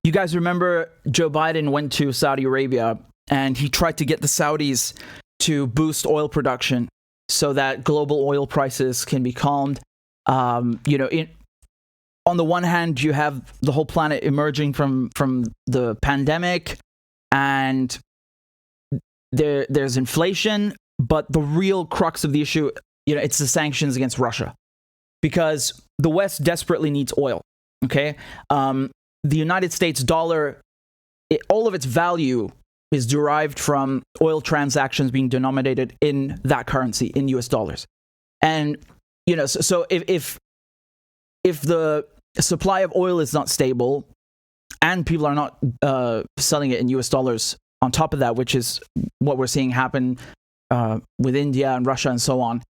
You guys remember Joe Biden went to Saudi Arabia and he tried to get the Saudis to boost oil production so that global oil prices can be calmed. On the one hand, you have the whole planet emerging from the pandemic, and there's inflation, but the real crux of the issue, it's the sanctions against Russia, because the West desperately needs oil. Okay, the United States dollar, all of its value is derived from oil transactions being denominated in that currency, in US dollars. And, so if the supply of oil is not stable and people are not selling it in US dollars on top of that, which is what we're seeing happen with India and Russia and so on,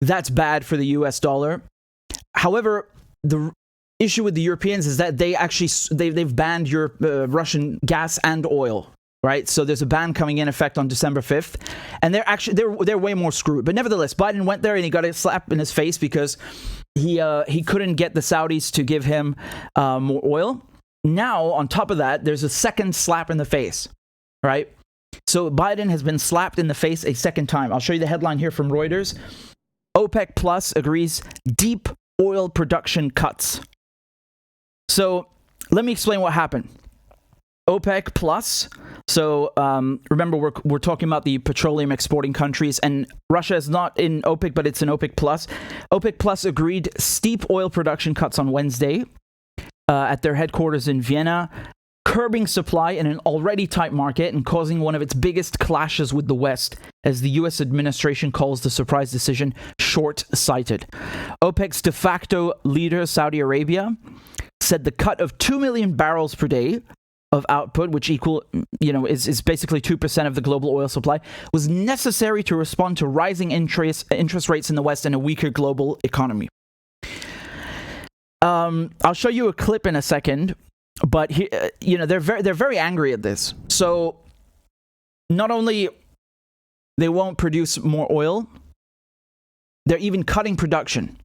that's bad for the US dollar. However, the issue with the Europeans is that they've banned Russian gas and oil. Right, so there's a ban coming in effect on December 5th, and they're way more screwed. But nevertheless, Biden went there and he got a slap in his face because he couldn't get the Saudis to give him more oil. Now, on top of that, there's a second slap in the face. Right, so Biden has been slapped in the face a second time. I'll show you the headline here from Reuters. OPEC Plus agrees deep oil production cuts. So let me explain what happened. OPEC Plus. So remember, we're talking about the petroleum exporting countries, and Russia is not in OPEC, but it's in OPEC Plus. OPEC Plus agreed steep oil production cuts on Wednesday at their headquarters in Vienna, curbing supply in an already tight market and causing one of its biggest clashes with the West, as the U.S. administration calls the surprise decision short-sighted. OPEC's de facto leader, Saudi Arabia, said the cut of 2 million barrels per day of output, which is basically 2% of the global oil supply, was necessary to respond to rising interest rates in the West and a weaker global economy. I'll show you a clip in a second, but they're very angry at this. So not only they won't produce more oil, they're even cutting production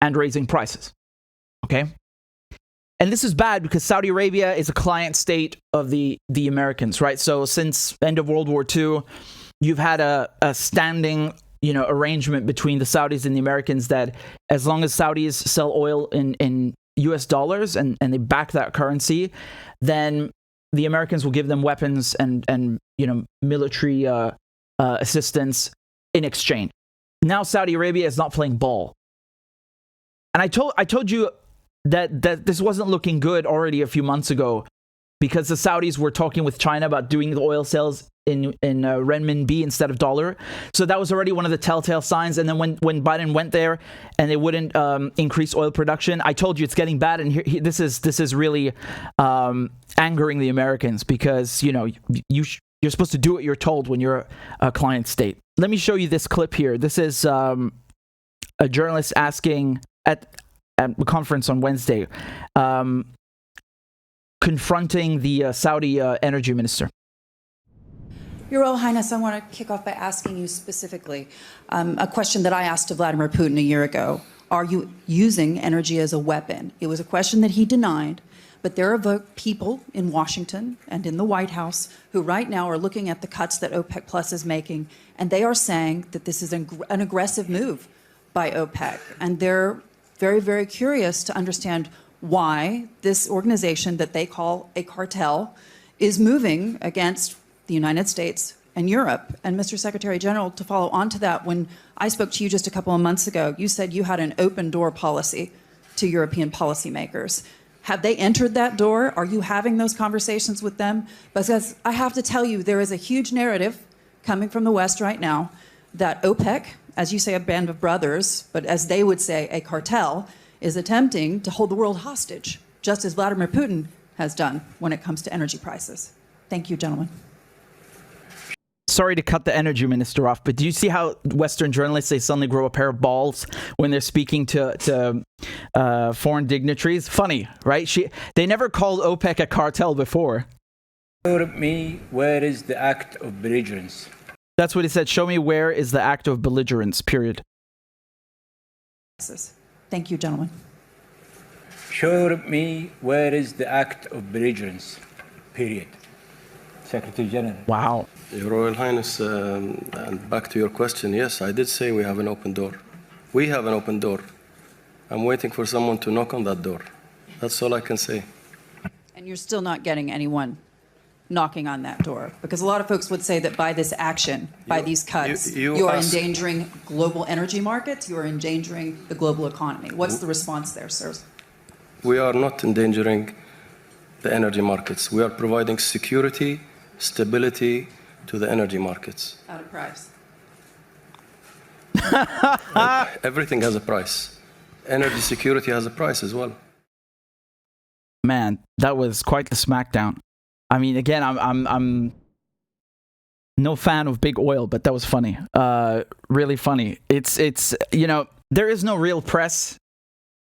and raising prices. Okay. And this is bad because Saudi Arabia is a client state of the Americans, right? So since the end of World War II, you've had a standing, arrangement between the Saudis and the Americans that as long as Saudis sell oil in US dollars and they back that currency, then the Americans will give them weapons and military assistance in exchange. Now Saudi Arabia is not playing ball. And I told you that this wasn't looking good already a few months ago, because the Saudis were talking with China about doing the oil sales in renminbi instead of dollar. So that was already one of the telltale signs. And then when Biden went there and they wouldn't increase oil production, I told you it's getting bad. And this is really angering the Americans, because you're supposed to do what you're told when you're a client state. Let me show you this clip here. This is a journalist asking at a conference on Wednesday, confronting the Saudi energy minister. Your Royal Highness, I want to kick off by asking you specifically a question that I asked to Vladimir Putin a year ago. Are you using energy as a weapon? It was a question that he denied, but there are people in Washington and in the White House who right now are looking at the cuts that OPEC Plus is making, and they are saying that this is an aggressive move by OPEC. And they're very, very curious to understand why this organization that they call a cartel is moving against the United States and Europe. And Mr. Secretary General, to follow on to that, when I spoke to you just a couple of months ago, you said you had an open door policy to European policymakers. Have they entered that door? Are you having those conversations with them? Because I have to tell you, there is a huge narrative coming from the West right now that OPEC, as you say, a band of brothers, but as they would say, a cartel, is attempting to hold the world hostage, just as Vladimir Putin has done when it comes to energy prices. Thank you, gentlemen. Sorry to cut the energy minister off, but do you see how Western journalists, they suddenly grow a pair of balls when they're speaking to foreign dignitaries? Funny, right? They never called OPEC a cartel before. Show me where is the act of belligerence. That's what he said. Show me where is the act of belligerence, period. Thank you, gentlemen. show me where is the act of belligerence, period. Secretary General. Wow. Your Royal Highness, and back to your question, yes, I did say we have an open door. We have an open door. I'm waiting for someone to knock on that door. That's all I can say. And you're still not getting anyone knocking on that door? Because a lot of folks would say that by this action, by these cuts, you are endangering global energy markets, you are endangering the global economy. What's the response there, sirs? We are not endangering the energy markets. We are providing security, stability to the energy markets. At a price. Everything has a price. Energy security has a price as well. Man, that was quite the smackdown. I mean, again, I'm no fan of big oil, but that was funny. Really funny. It's you know, there is no real press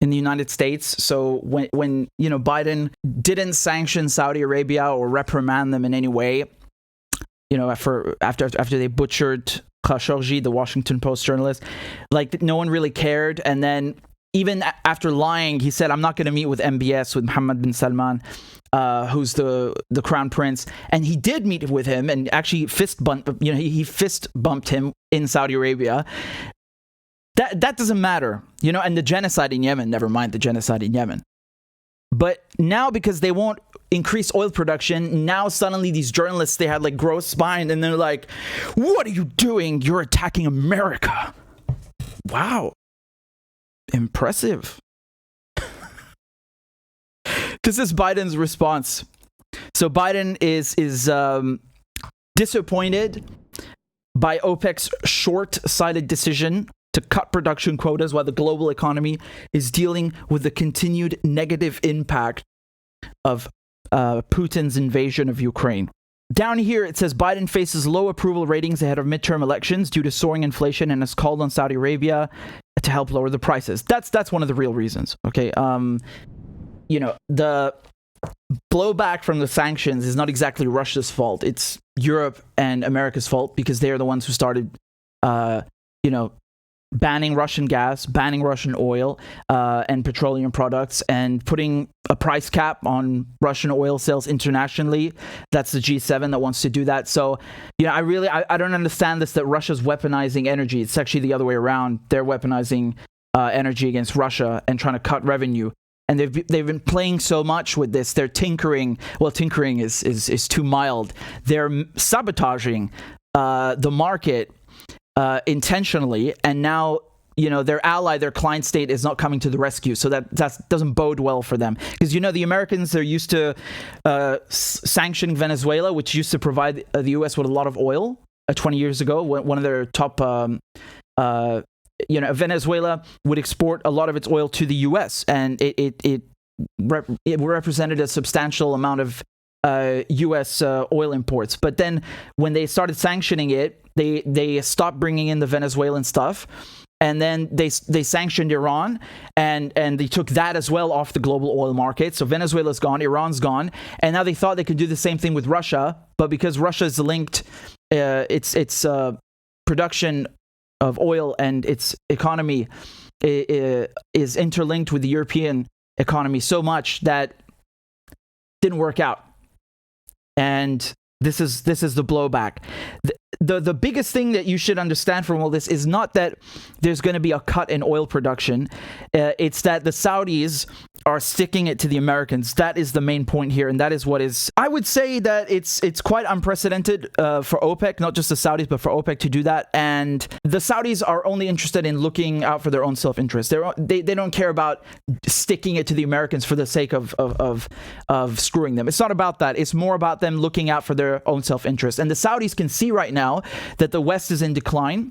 in the United States. So when you know, Biden didn't sanction Saudi Arabia or reprimand them in any way, you know, after they butchered Khashoggi, the Washington Post journalist, like, no one really cared. And then even after lying, he said, I'm not going to meet with MBS, with Mohammed bin Salman, who's the crown prince. And he did meet with him and actually he fist bumped him in Saudi Arabia. That doesn't matter, you know. And the genocide in Yemen, never mind the genocide in Yemen. But now, because they won't increase oil production, now suddenly these journalists, they had like gross spine, and they're like, what are you doing? You're attacking America. Wow. Impressive. This is Biden's response. So Biden is disappointed by OPEC's short-sighted decision to cut production quotas while the global economy is dealing with the continued negative impact of Putin's invasion of Ukraine. Down here, it says Biden faces low approval ratings ahead of midterm elections due to soaring inflation and has called on Saudi Arabia to help lower the prices. That's one of the real reasons. Okay. You know, the blowback from the sanctions is not exactly Russia's fault. It's Europe and America's fault, because they are the ones who started, you know, banning Russian gas, banning Russian oil and petroleum products, and putting a price cap on Russian oil sales internationally. That's the G7 that wants to do that. So, you know, I don't understand this, that Russia's weaponizing energy. It's actually the other way around. They're weaponizing energy against Russia and trying to cut revenue. And they've been playing so much with this. They're tinkering. Well, tinkering is too mild. They're sabotaging the market intentionally, and now, you know, their ally, their client state, is not coming to the rescue. So that doesn't bode well for them, because, you know, the Americans, they're used to sanctioning Venezuela, which used to provide the U.S. with a lot of oil 20 years ago. One of their top, you know, Venezuela would export a lot of its oil to the U.S. and it represented a substantial amount of U.S. Oil imports. But then when they started sanctioning it, they stopped bringing in the Venezuelan stuff, and then they sanctioned Iran, and they took that as well off the global oil market. So Venezuela's gone, Iran's gone, and now they thought they could do the same thing with Russia, but because Russia is linked, its production of oil and its economy is interlinked with the European economy so much that didn't work out. And this is the blowback. The biggest thing that you should understand from all this is not that there's going to be a cut in oil production. It's that the Saudis are sticking it to the Americans. That is the main point here, and that is what is... I would say that it's quite unprecedented for OPEC, not just the Saudis, but for OPEC to do that. And the Saudis are only interested in looking out for their own self-interest. They don't care about sticking it to the Americans for the sake of screwing them. It's not about that. It's more about them looking out for their own self-interest. And the Saudis can see right now that the West is in decline.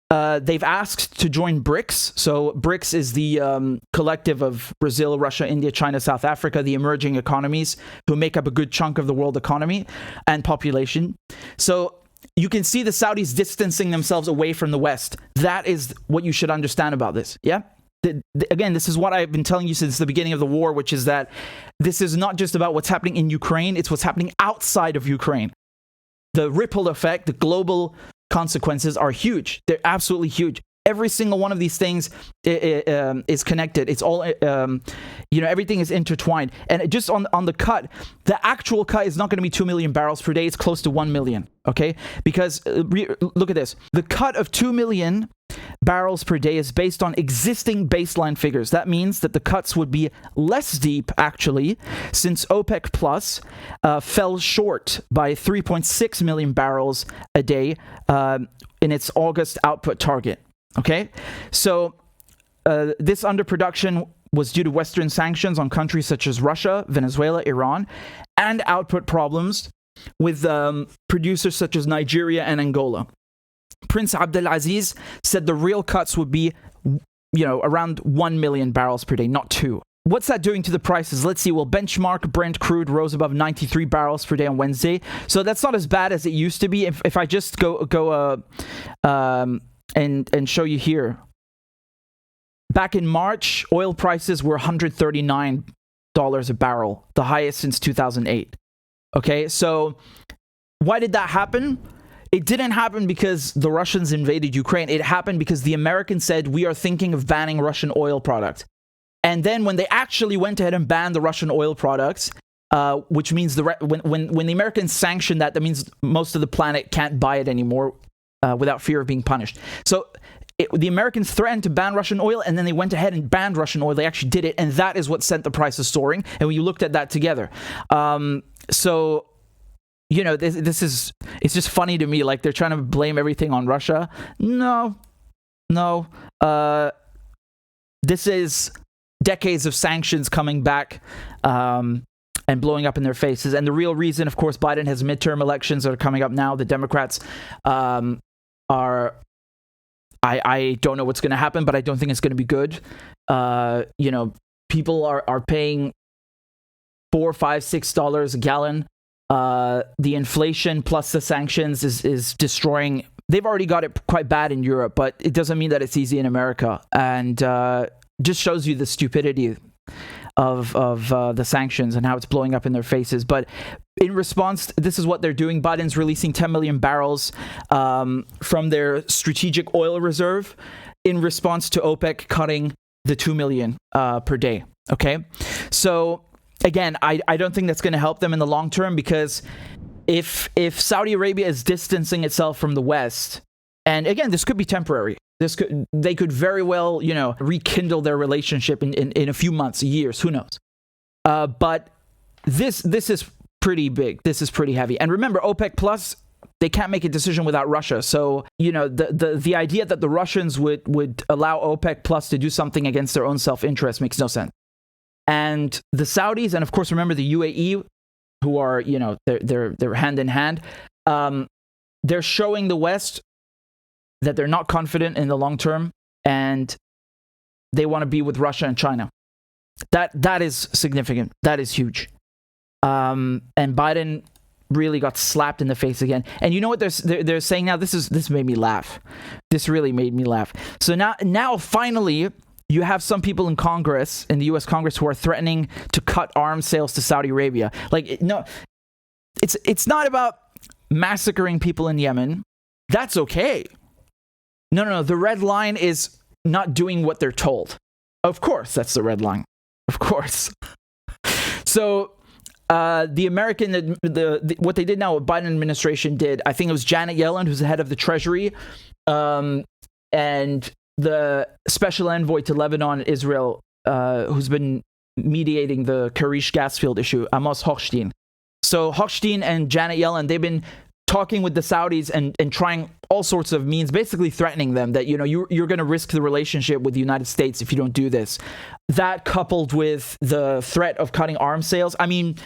They've asked to join BRICS. So BRICS is the collective of Brazil, Russia, India, China, South Africa, the emerging economies who make up a good chunk of the world economy and population. So you can see the Saudis distancing themselves away from the West. That is what you should understand about this. Yeah? Again, this is what I've been telling you since the beginning of the war, which is that this is not just about what's happening in Ukraine. It's what's happening outside of Ukraine. The ripple effect, the global consequences are huge. They're absolutely huge. Every single one of these things is connected. It's all, everything is intertwined. And just on the cut, the actual cut is not going to be 2 million barrels per day. It's close to 1 million, okay? Because look at this. The cut of 2 million barrels per day is based on existing baseline figures. That means that the cuts would be less deep, actually, since OPEC Plus fell short by 3.6 million barrels a day in its August output target. Okay, so this underproduction was due to Western sanctions on countries such as Russia, Venezuela, Iran, and output problems with producers such as Nigeria and Angola. Prince Abdulaziz said the real cuts would be, around 1 million barrels per day, not 2. What's that doing to the prices? Let's see. Well, benchmark Brent crude rose above 93 barrels per day on Wednesday, so that's not as bad as it used to be. If I just go and show you here. Back in March, oil prices were $139 a barrel, the highest since 2008. Okay, so why did that happen? It didn't happen because the Russians invaded Ukraine. It happened because the Americans said, we are thinking of banning Russian oil products. And then when they actually went ahead and banned the Russian oil products, which means when the Americans sanctioned that means most of the planet can't buy it anymore without fear of being punished. So the Americans threatened to ban Russian oil, and then they went ahead and banned Russian oil. They actually did it, and that is what sent the prices soaring. And when you looked at that together, so this is, it's just funny to me. Like, they're trying to blame everything on Russia. No. This is decades of sanctions coming back and blowing up in their faces. And the real reason, of course, Biden has midterm elections that are coming up now. The Democrats are, I don't know what's going to happen, but I don't think it's going to be good. People are paying $4, $5, $6 a gallon. The inflation plus the sanctions is destroying. They've already got it quite bad in Europe, but it doesn't mean that it's easy in America. And just shows you the stupidity of the sanctions and how it's blowing up in their faces. But in response, this is what they're doing. Biden's releasing 10 million barrels from their strategic oil reserve in response to OPEC cutting the 2 million per day. Okay, so again, I don't think that's going to help them in the long term, because if Saudi Arabia is distancing itself from the West, and again, this could be temporary. They could very well, rekindle their relationship in a few months, years, who knows? But this is pretty big. This is pretty heavy. And remember, OPEC Plus, they can't make a decision without Russia. So, the idea that the Russians would allow OPEC Plus to do something against their own self-interest makes no sense. And the Saudis, and of course, remember the UAE, who are, they're hand in hand. They're showing the West that they're not confident in the long term, and they want to be with Russia and China. That is significant. That is huge. And Biden really got slapped in the face again. And you know what they're saying now? This made me laugh. This really made me laugh. So now finally, you have some people in Congress, in the U.S. Congress, who are threatening to cut arms sales to Saudi Arabia. Like, no, it's not about massacring people in Yemen. That's okay. No. The red line is not doing what they're told. Of course, that's the red line. Of course. So the American, what they did now, what Biden administration did, I think it was Janet Yellen, who's the head of the Treasury, and the special envoy to Lebanon and Israel, who's been mediating the Karish gas field issue, Amos Hochstein. So Hochstein and Janet Yellen, they've been talking with the Saudis and trying all sorts of means, basically threatening them that, you're going to risk the relationship with the United States if you don't do this. That, coupled with the threat of cutting arms sales, I mean,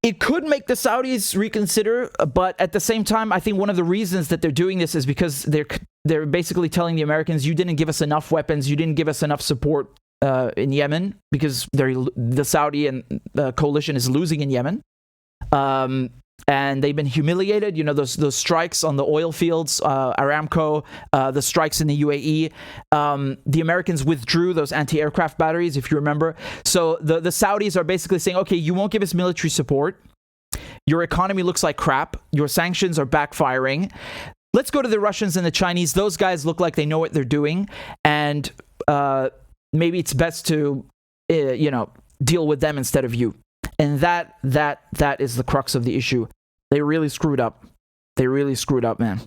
it could make the Saudis reconsider, but at the same time, I think one of the reasons that they're doing this is because they're basically telling the Americans, you didn't give us enough weapons, you didn't give us enough support in Yemen, because the Saudi and coalition is losing in Yemen. And they've been humiliated. Those strikes on the oil fields, Aramco, the strikes in the UAE. The Americans withdrew those anti-aircraft batteries, if you remember. So the Saudis are basically saying, okay, you won't give us military support. Your economy looks like crap. Your sanctions are backfiring. let's go to the Russians and the Chinese. Those guys look like they know what they're doing, and maybe it's best to, deal with them instead of you. And that is the crux of the issue. They really screwed up. They really screwed up, man.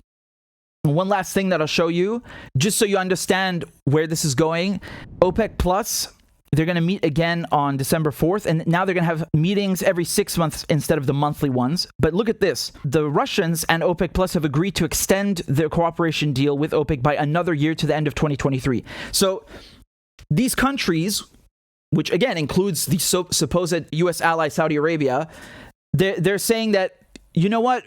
And one last thing that I'll show you, just so you understand where this is going. OPEC Plus, they're going to meet again on December 4th, and now they're going to have meetings every 6 months instead of the monthly ones. But look at this. The Russians and OPEC Plus have agreed to extend their cooperation deal with OPEC by another year to the end of 2023. So these countries, which again includes the supposed U.S. ally Saudi Arabia, they're saying that, you know what?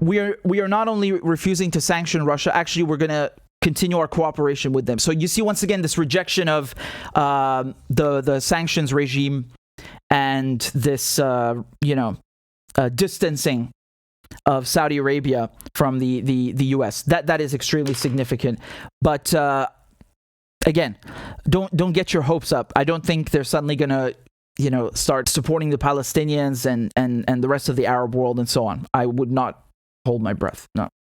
We are not only refusing to sanction Russia, actually we're going to continue our cooperation with them. So you see once again this rejection of the sanctions regime and this distancing of Saudi Arabia from the U.S. That is extremely significant. But again, don't get your hopes up. I don't think they're suddenly going to start supporting the Palestinians and the rest of the Arab world and so on. I would not hold my breath. No.